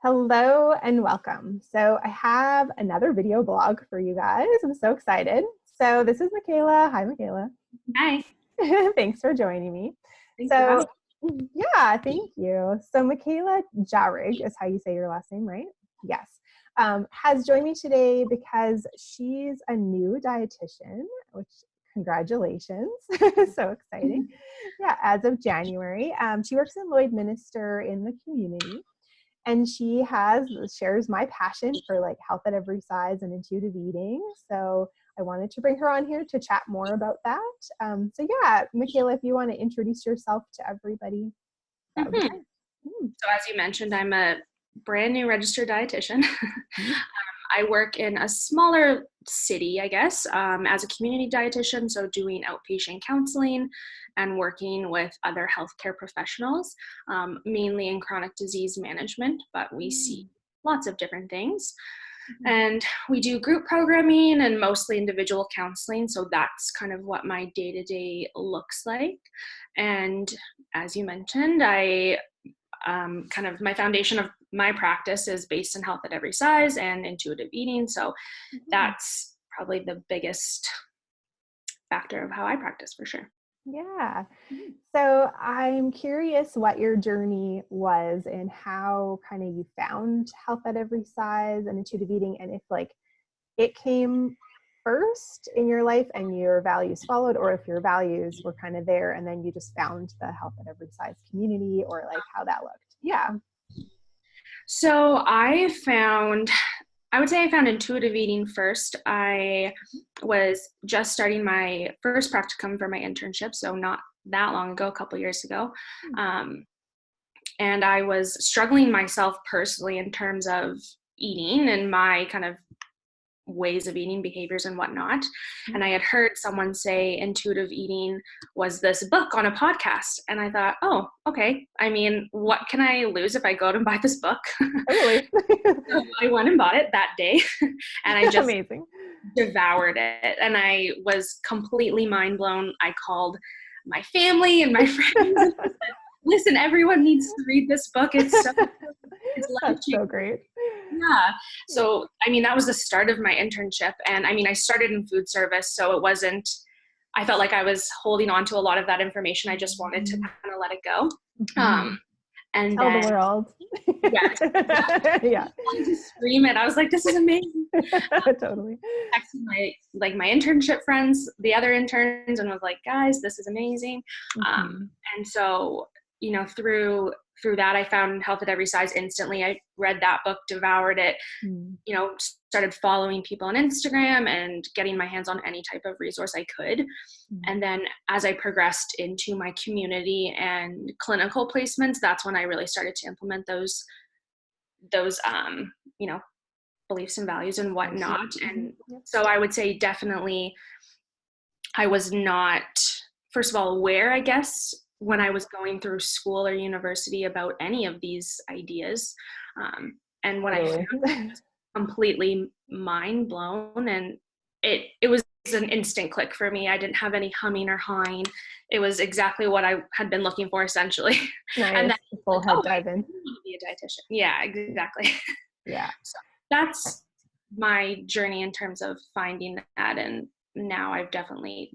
Hello and welcome. So I have another video blog for you guys. I'm so excited. So this is Mikaela. Hi, Mikaela. Hi. Thanks for joining me. Thanks for having Yeah, thank you. So Mikaela Jahrig is how you say your last name, right? Yes. Has joined me today because she's a new dietitian, which congratulations. So exciting. Yeah, as of January. She works in Lloydminster in the community. And she shares my passion for like health at every size and intuitive eating. So I wanted to bring her on here to chat more about that. So yeah, Mikaela, if you want to introduce yourself to everybody, that would be great. So as you mentioned, I'm a brand new registered dietitian. I work in a smaller city, I guess, as a community dietitian, so doing outpatient counseling and working with other healthcare professionals, mainly in chronic disease management, but we see lots of different things. And we do group programming and mostly individual counseling, so that's kind of what my day-to-day looks like. And as you mentioned, my foundation of my practice is based in health at every size and intuitive eating. So that's probably the biggest factor of how I practice for sure. Yeah. So I'm curious what your journey was and how kind of you found health at every size and intuitive eating, and if like it came first in your life and your values followed, or if your values were kind of there and then you just found the health at every size community, or like how that looked. Yeah. So I would say I found intuitive eating first. I was just starting my first practicum for my internship, so not that long ago, a couple years ago. And I was struggling myself personally in terms of eating and my kind of ways of eating, behaviors and whatnot. And I had heard someone say intuitive eating was this book on a podcast. And I thought, oh, okay. I mean, what can I lose if I go out and buy this book? Totally. So I went and bought it that day and I just Amazing. devoured it. And I was completely mind blown. I called my family and my friends and said, listen, everyone needs to read this book. It's That's so great. Yeah. So, I mean, that was the start of my internship. And I mean, I started in food service, so I felt like I was holding on to a lot of that information. I just wanted to kind of let it go. And Tell then, the world. yeah. I wanted to scream it. I was like, this is amazing. Totally. Texting my internship friends, the other interns, and was like, guys, this is amazing. And so, you know, through that, I found health at every size instantly. I read that book, devoured it, you know, started following people on Instagram and getting my hands on any type of resource I could. And then as I progressed into my community and clinical placements, that's when I really started to implement those, you know, beliefs and values and whatnot. And so I would say definitely I was not, first of all, aware, I guess, when I was going through school or university about any of these ideas. And when I found it was completely mind blown, and it was an instant click for me. I didn't have any humming or hawing. It was exactly what I had been looking for, essentially. Nice. And then full head dive in. I want to be a dietitian. Yeah, exactly. Yeah. So that's my journey in terms of finding that. And now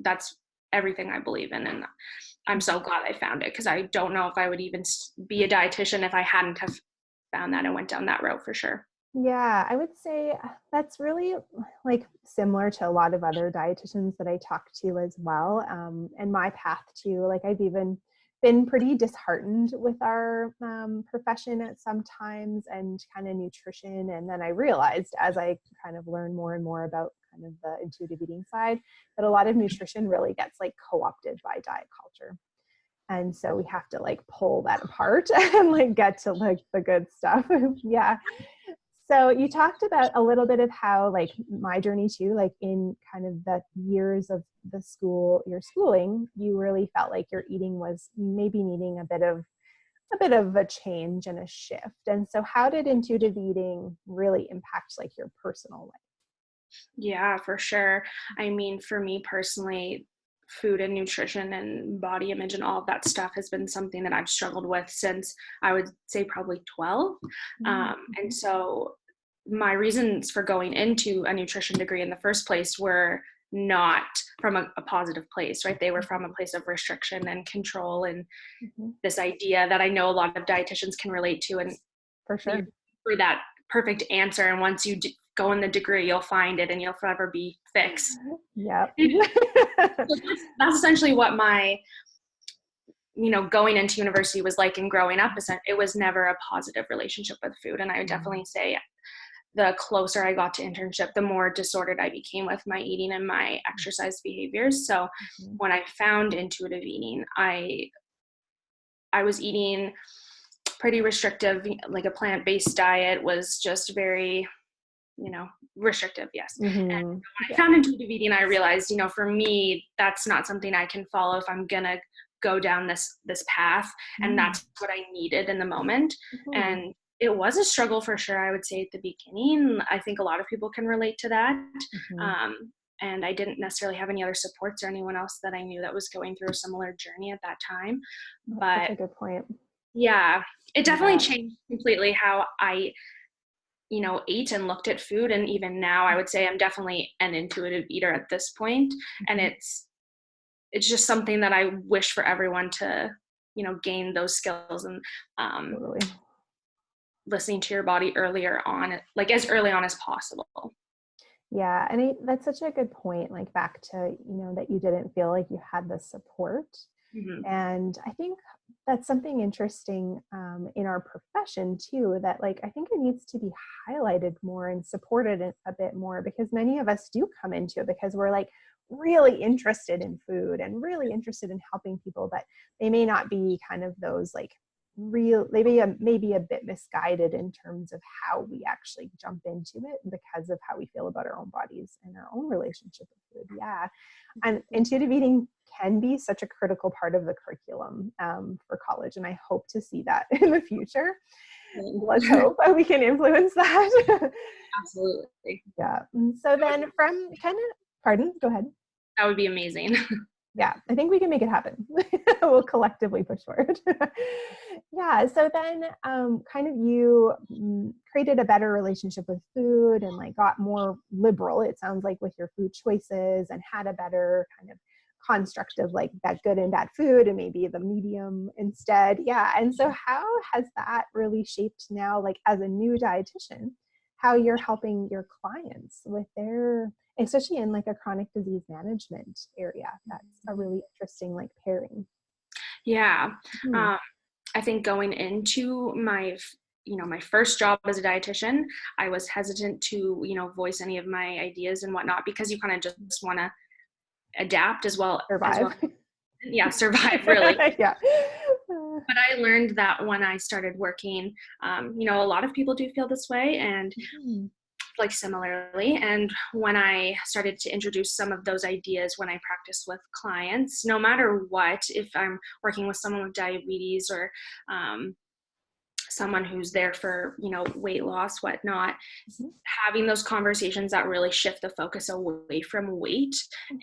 that's everything I believe in. And I'm so glad I found it, because I don't know if I would even be a dietitian if I hadn't have found that and went down that route for sure. Yeah, I would say that's really like similar to a lot of other dietitians that I talk to as well. And my path too, like I've even been pretty disheartened with our profession at some times and kind of nutrition. And then I realized as I kind of learn more and more about kind of the intuitive eating side, that a lot of nutrition really gets like co-opted by diet culture. And so we have to like pull that apart and like get to like the good stuff. Yeah. So you talked about a little bit of how like my journey too, like in kind of the years of your schooling, you really felt like your eating was maybe needing a bit of a change and a shift. And so how did intuitive eating really impact like your personal life? Yeah, for sure. I mean, for me personally, food and nutrition and body image and all of that stuff has been something that I've struggled with since I would say probably 12. And so my reasons for going into a nutrition degree in the first place were not from a positive place, right? They were from a place of restriction and control and this idea that I know a lot of dietitians can relate to. And for sure, for that perfect answer. And once you go in the degree, you'll find it and you'll forever be fixed. Yep. So that's essentially what my, going into university was like, and growing up, it was never a positive relationship with food. And I would definitely say the closer I got to internship, the more disordered I became with my eating and my exercise behaviors. So when I found intuitive eating, I was eating pretty restrictive, like a plant-based diet was just very, restrictive. Yes. And when I found intuitive eating, I realized, for me, that's not something I can follow if I'm going to go down this path. And that's what I needed in the moment. And it was a struggle for sure, I would say, at the beginning. I think a lot of people can relate to that. And I didn't necessarily have any other supports or anyone else that I knew that was going through a similar journey at that time. That's a good point. Yeah, it definitely changed completely how I, ate and looked at food. And even now I would say I'm definitely an intuitive eater at this point. And it's just something that I wish for everyone to, gain those skills and listening to your body earlier on, like as early on as possible. Yeah. And that's such a good point, like back to, that you didn't feel like you had the support. And I think that's something interesting in our profession too, that like, I think it needs to be highlighted more and supported a bit more, because many of us do come into it because we're like really interested in food and really interested in helping people, but they may not be kind of those like maybe a bit misguided in terms of how we actually jump into it because of how we feel about our own bodies and our own relationship with food. Yeah. And intuitive eating can be such a critical part of the curriculum for college. And I hope to see that in the future. Let's hope we can influence that. Absolutely. Yeah. So then go ahead. That would be amazing. Yeah, I think we can make it happen. We'll collectively push for it. Yeah. So then kind of you created a better relationship with food and like got more liberal, it sounds like, with your food choices, and had a better kind of construct of like that good and bad food and maybe the medium instead. Yeah. And so how has that really shaped now, like as a new dietitian, how you're helping your clients with their, especially in like a chronic disease management area? That's a really interesting like pairing. Yeah. I think going into my first job as a dietitian, I was hesitant to, voice any of my ideas and whatnot, because you kind of just want to adapt as well. Survive. Yeah, survive, really. Yeah. But I learned that when I started working, a lot of people do feel this way, and like similarly. And when I started to introduce some of those ideas when I practice with clients, no matter what, if I'm working with someone with diabetes or someone who's there for, weight loss, whatnot, having those conversations that really shift the focus away from weight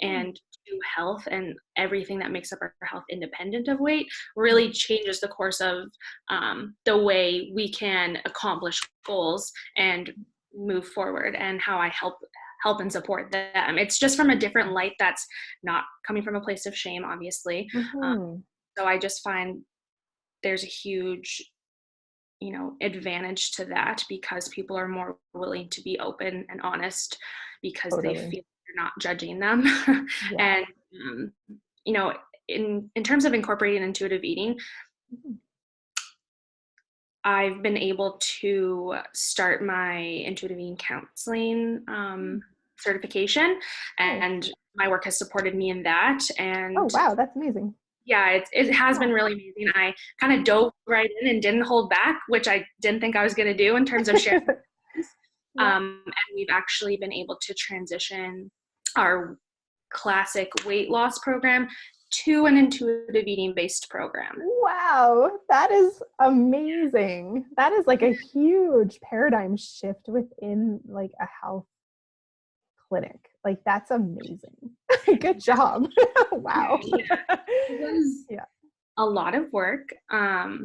and to health and everything that makes up our health independent of weight really changes the course of the way we can accomplish goals and move forward, and how I help and support them. It's just from a different light that's not coming from a place of shame, obviously. So I just find there's a huge advantage to that, because people are more willing to be open and honest because they feel you're not judging them. And in terms of incorporating intuitive eating, I've been able to start my intuitive eating counseling certification, and my work has supported me in that. And oh wow, that's amazing. Yeah, it has been really amazing. I kind of dove right in and didn't hold back, which I didn't think I was going to do in terms of sharing. And we've actually been able to transition our classic weight loss program to an intuitive eating based program. Wow, that is amazing. That is like a huge paradigm shift within like a health clinic. Like, that's amazing. Good job. Wow. Yeah, it was Yeah. a lot of work, Yeah.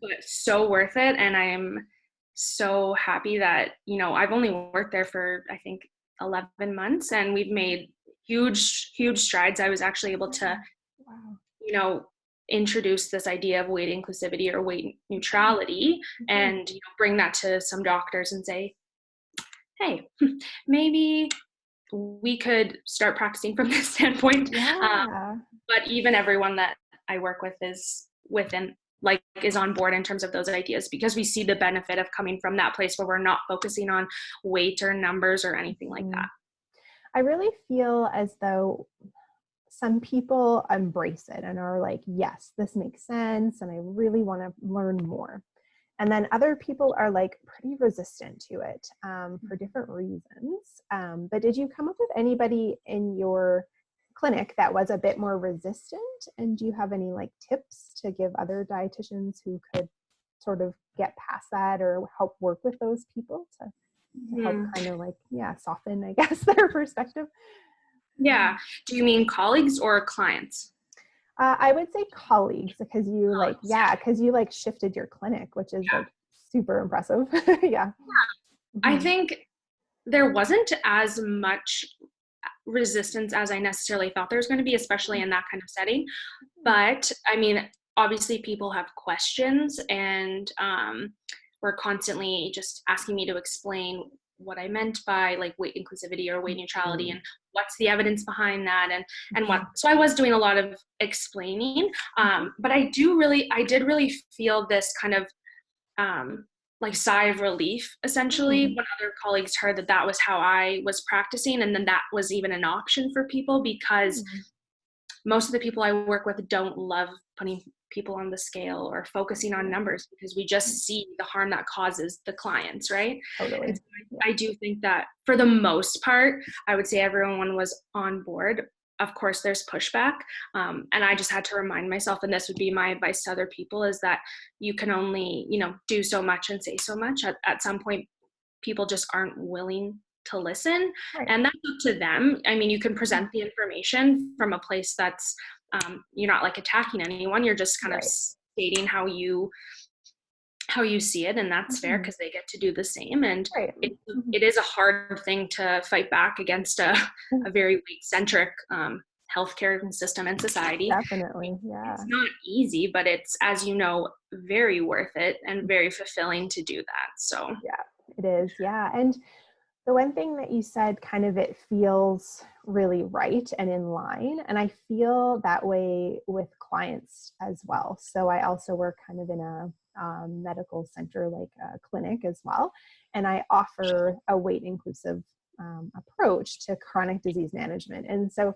but so worth it. And I am so happy that, I've only worked there for, I think, 11 months, and we've made huge, huge strides. I was actually able to, Wow. introduce this idea of weight inclusivity or weight neutrality, and bring that to some doctors and say, hey, maybe we could start practicing from this standpoint. Yeah. But even everyone that I work with is on board in terms of those ideas, because we see the benefit of coming from that place where we're not focusing on weight or numbers or anything like that. I really feel as though some people embrace it and are like, yes, this makes sense, and I really want to learn more. And then other people are like pretty resistant to it for different reasons. But did you come up with anybody in your clinic that was a bit more resistant? And do you have any like tips to give other dietitians who could sort of get past that or help work with those people to help kind of like, soften, I guess, their perspective? Yeah. Do you mean colleagues or clients? I would say colleagues, because you like shifted your clinic, which is like super impressive. Yeah. I think there wasn't as much resistance as I necessarily thought there was going to be, especially in that kind of setting. But I mean, obviously people have questions, and were constantly just asking me to explain what I meant by like weight inclusivity or weight neutrality, and what's the evidence behind that, and what. So I was doing a lot of explaining, but I did really feel this kind of like sigh of relief, essentially, when other colleagues heard that was how I was practicing, and then that was even an option for people, because most of the people I work with don't love putting people on the scale or focusing on numbers, because we just see the harm that causes the clients, right? Totally. And so I do think that for the most part, I would say everyone was on board. Of course, there's pushback. And I just had to remind myself, and this would be my advice to other people, is that you can only, do so much and say so much. At some point, people just aren't willing to listen. Right. And that's up to them. I mean, you can present the information from a place that's, you're not like attacking anyone. You're just kind of stating how you see it, and that's fair, because they get to do the same. And it is a hard thing to fight back against a very weight-centric healthcare system and society. Definitely, yeah. It's not easy, but it's, as you know, very worth it and very fulfilling to do that. So yeah, it is. Yeah. And the one thing that you said, kind of, it feels really right and in line. And I feel that way with clients as well. So I also work kind of in a medical center, like a clinic as well. And I offer a weight inclusive approach to chronic disease management. And so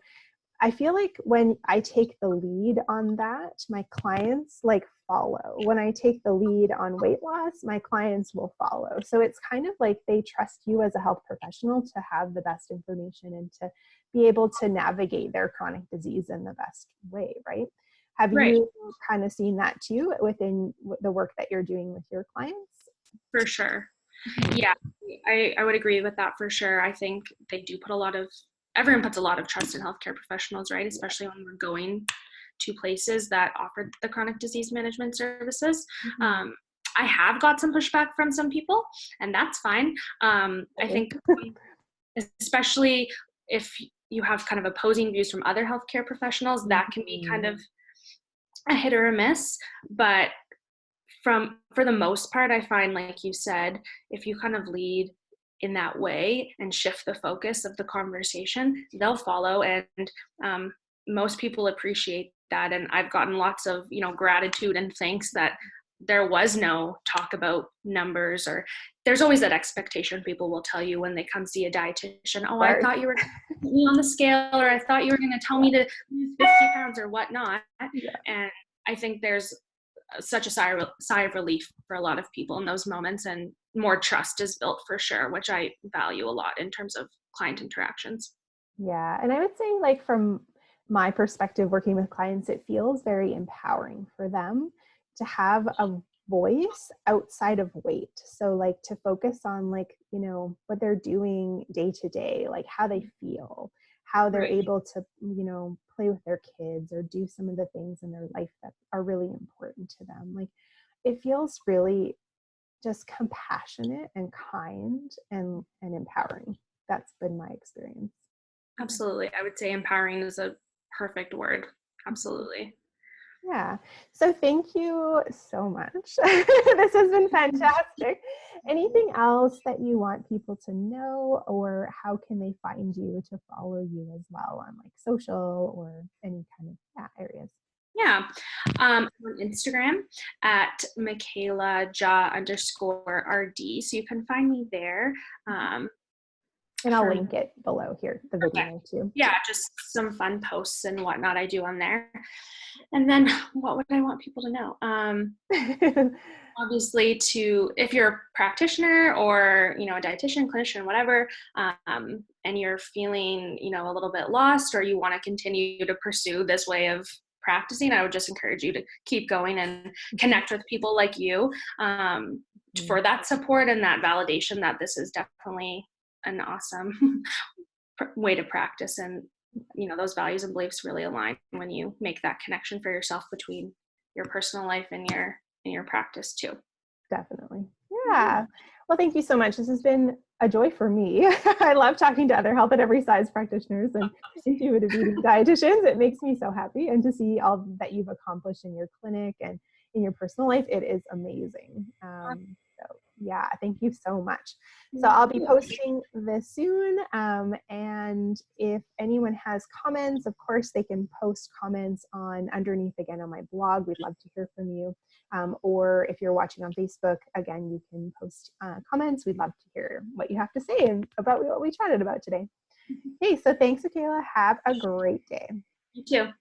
I feel like when I take the lead on that, my clients like follow. When I take the lead on weight loss, my clients will follow. So it's kind of like they trust you as a health professional to have the best information and to be able to navigate their chronic disease in the best way, right? Have you kind of seen that too within the work that you're doing with your clients? For sure. Yeah, I would agree with that for sure. I think they do everyone puts a lot of trust in healthcare professionals, right? Especially when we're going to places that offer the chronic disease management services. I have got some pushback from some people, and that's fine. I think especially if you have kind of opposing views from other healthcare professionals, that can be kind of a hit or a miss. But for the most part, I find, like you said, if you kind of lead in that way and shift the focus of the conversation, they'll follow. And most people appreciate that. And I've gotten lots of, gratitude and thanks that there was no talk about numbers, or there's always that expectation people will tell you when they come see a dietitian. Oh, I thought you were going to put me on the scale, or I thought you were going to tell me to lose 50 pounds or whatnot. And I think there's such a sigh of relief for a lot of people in those moments, and more trust is built for sure, which I value a lot in terms of client interactions. Yeah. And I would say, like, from my perspective, working with clients, it feels very empowering for them to have a voice outside of weight. So like to focus on like, you know, what they're doing day to day, like how they feel, how they're Right. able to, you know, play with their kids or do some of the things in their life that are really important to them. Like it feels really just compassionate and kind and empowering. That's been my experience. Absolutely. I would say empowering is a perfect word. Absolutely. Yeah. So thank you so much. This has been fantastic. Anything else that you want people to know, or how can they find you to follow you as well on like social or any kind of areas? Yeah. On Instagram at Mikaela _RD. So you can find me there. And I'll For link it below here, the Okay. video too. Yeah, just some fun posts and whatnot I do on there. And then what would I want people to know? Obviously, if you're a practitioner or, you know, a dietitian, clinician, whatever, and you're feeling, you know, a little bit lost, or you want to continue to pursue this way of practicing, I would just encourage you to keep going and connect with people like you, for that support and that validation that this is definitely an awesome way to practice. And, you know, those values and beliefs really align when you make that connection for yourself between your personal life and your practice too. Definitely. Yeah. Well, thank you so much. This has been a joy for me. I love talking to other health at every size practitioners and intuitive eating dietitians. It makes me so happy. And to see all that you've accomplished in your clinic and in your personal life, it is amazing. So yeah, thank you so much. So I'll be posting this soon. And if anyone has comments, of course, they can post comments underneath again on my blog. We'd love to hear from you. Or if you're watching on Facebook, again, you can post comments. We'd love to hear what you have to say about what we chatted about today. Okay, so thanks, Mikaela. Have a great day. You too.